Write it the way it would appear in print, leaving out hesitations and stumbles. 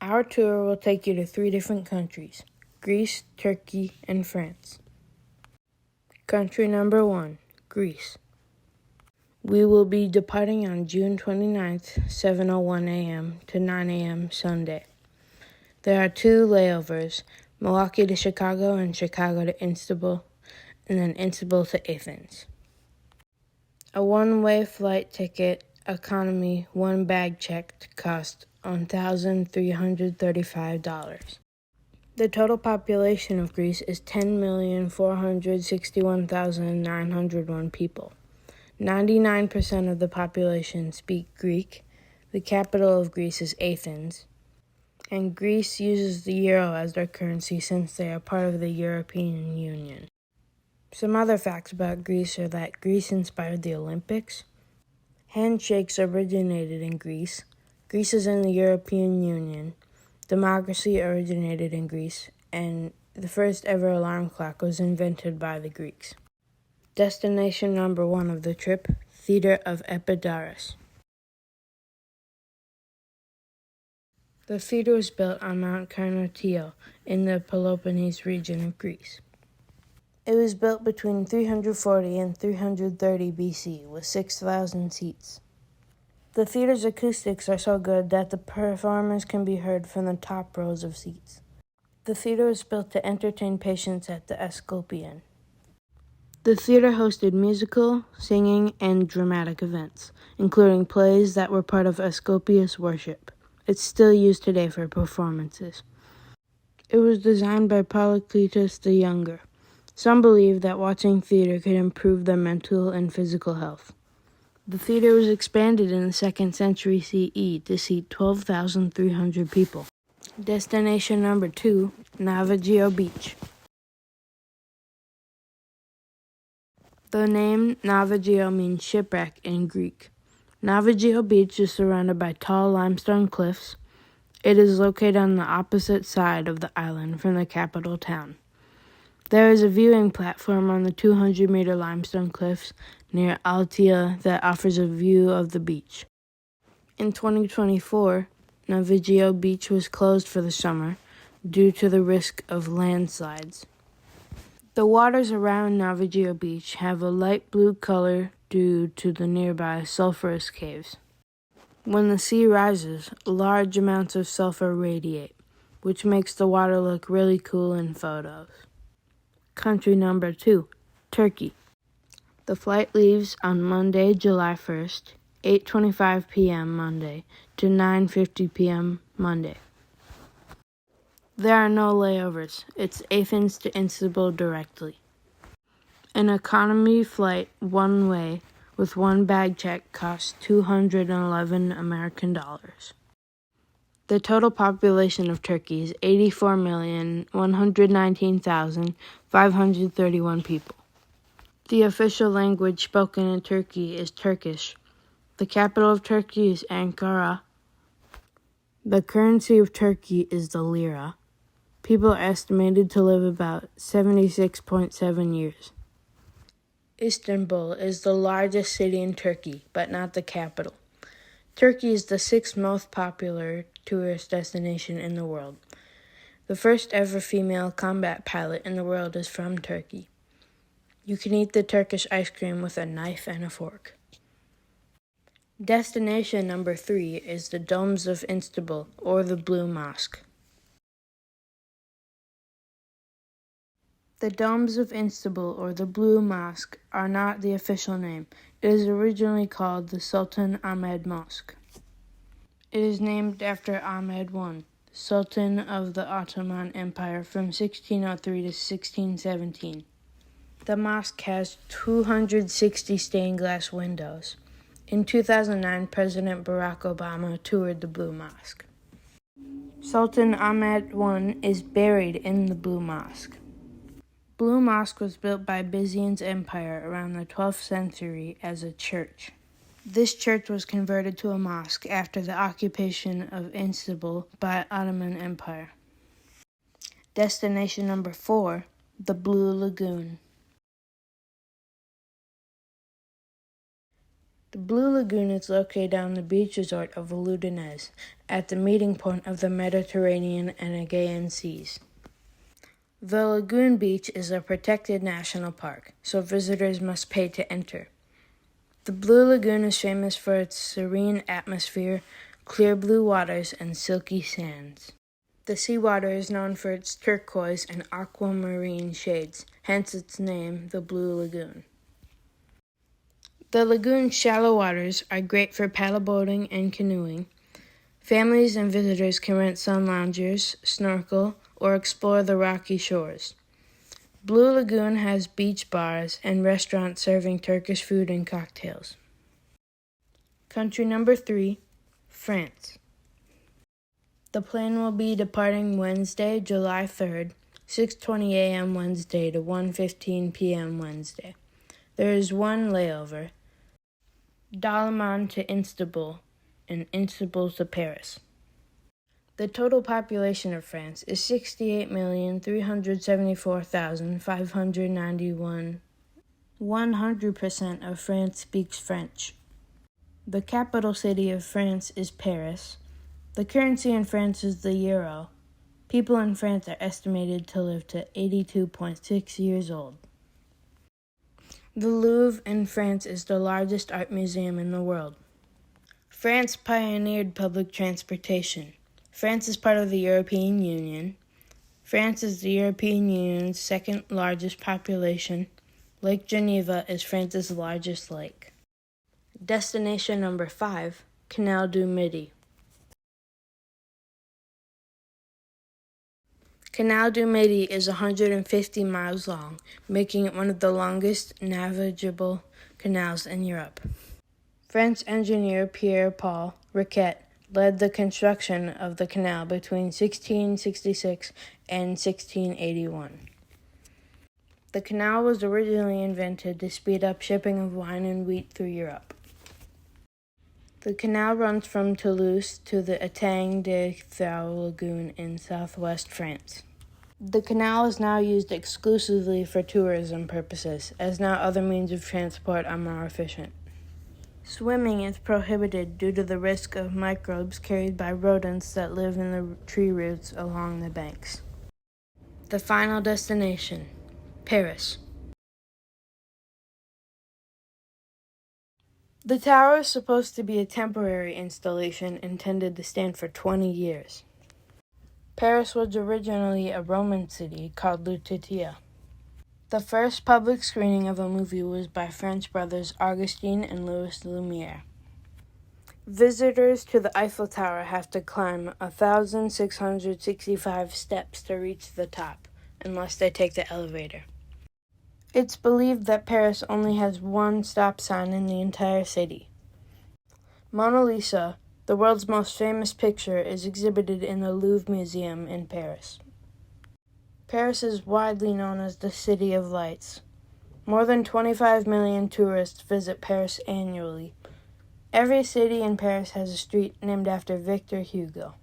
Our tour will take you to 3 different countries: Greece, Turkey, and France. Country number 1, Greece. We will be departing on June 29th, 7:01 a.m. to 9 a.m. Sunday. There are 2 layovers, Milwaukee to Chicago and Chicago to Istanbul, and then Istanbul to Athens. A one-way flight ticket, economy, 1 bag checked, cost $1,335. The total population of Greece is 10,461,901 people. 99% of the population speak Greek. The capital of Greece is Athens, and Greece uses the euro as their currency since they are part of the European Union. Some other facts about Greece are that Greece inspired the Olympics. Handshakes originated in Greece. Greece is in the European Union. Democracy originated in Greece, and the first ever alarm clock was invented by the Greeks. Destination number 1 of the trip, Theater of Epidaurus. The theater was built on Mount Karnotio in the Peloponnese region of Greece. It was built between 340 and 330 BC with 6,000 seats. The theater's acoustics are so good that the performers can be heard from the top rows of seats. The theater was built to entertain patients at the Asclepiad. The theater hosted musical, singing, and dramatic events, including plays that were part of Asclepius worship. It's still used today for performances. It was designed by Polycletus the Younger. Some believe that watching theater could improve their mental and physical health. The theater was expanded in the 2nd century CE to seat 12,300 people. Destination number 2, Navigio Beach. The name Navigio means shipwreck in Greek. Navigio Beach is surrounded by tall limestone cliffs. It is located on the opposite side of the island from the capital town. There is a viewing platform on the 200-meter limestone cliffs near Altea that offers a view of the beach. In 2024, Navigio Beach was closed for the summer due to the risk of landslides. The waters around Navigio Beach have a light blue color due to the nearby sulfurous caves. When the sea rises, large amounts of sulfur radiate, which makes the water look really cool in photos. Country number 2, Turkey. The flight leaves on Monday, July 1st, 8:25 p.m. Monday to 9:50 p.m. Monday. There are no layovers. It's Athens to Istanbul directly. An economy flight one way with 1 bag check costs $211 American. The total population of Turkey is 84,119,531 people. The official language spoken in Turkey is Turkish. The capital of Turkey is Ankara. The currency of Turkey is the lira. People are estimated to live about 76.7 years. Istanbul is the largest city in Turkey, but not the capital. Turkey is the 6th most popular tourist destination in the world. The first ever female combat pilot in the world is from Turkey. You can eat the Turkish ice cream with a knife and a fork. Destination number 3 is the Domes of Istanbul, or the Blue Mosque. The Domes of Istanbul, or the Blue Mosque, are not the official name. It is originally called the Sultan Ahmed Mosque. It is named after Ahmed I, Sultan of the Ottoman Empire from 1603 to 1617. The mosque has 260 stained glass windows. In 2009, President Barack Obama toured the Blue Mosque. Sultan Ahmed I is buried in the Blue Mosque. Blue Mosque was built by Byzantine Empire around the 12th century as a church. This church was converted to a mosque after the occupation of Istanbul by Ottoman Empire. Destination number 4, the Blue Lagoon. The Blue Lagoon is located on the beach resort of Ludinez, at the meeting point of the Mediterranean and Aegean Seas. The Lagoon Beach is a protected national park, so visitors must pay to enter. The Blue Lagoon is famous for its serene atmosphere, clear blue waters, and silky sands. The seawater is known for its turquoise and aquamarine shades, hence its name, the Blue Lagoon. The lagoon's shallow waters are great for paddleboarding and canoeing. Families and visitors can rent sun loungers, snorkel, or explore the rocky shores. Blue Lagoon has beach bars and restaurants serving Turkish food and cocktails. Country number 3, France. The plane will be departing Wednesday, July 3rd, 6:20 a.m. Wednesday to 1:15 p.m. Wednesday. There is one layover, Dalaman to Istanbul, and Istanbul to Paris. The total population of France is 68,374,591. 100% of France speaks French. The capital city of France is Paris. The currency in France is the euro. People in France are estimated to live to 82.6 years old. The Louvre in France is the largest art museum in the world. France pioneered public transportation. France is part of the European Union. France is the European Union's second largest population. Lake Geneva is France's largest lake. Destination number 5, Canal du Midi. Canal du Midi is 150 miles long, making it one of the longest navigable canals in Europe. French engineer Pierre-Paul Riquet led the construction of the canal between 1666 and 1681. The canal was originally invented to speed up shipping of wine and wheat through Europe. The canal runs from Toulouse to the Étang de Thou Lagoon in southwest France. The canal is now used exclusively for tourism purposes, as now other means of transport are more efficient. Swimming is prohibited due to the risk of microbes carried by rodents that live in the tree roots along the banks. The final destination, Paris. The tower is supposed to be a temporary installation intended to stand for 20 years. Paris was originally a Roman city called Lutetia. The first public screening of a movie was by French brothers Augustin and Louis Lumière. Visitors to the Eiffel Tower have to climb 1,665 steps to reach the top, unless they take the elevator. It's believed that Paris only has one stop sign in the entire city. Mona Lisa, the world's most famous picture, is exhibited in the Louvre Museum in Paris. Paris is widely known as the City of Lights. More than 25 million tourists visit Paris annually. Every city in Paris has a street named after Victor Hugo.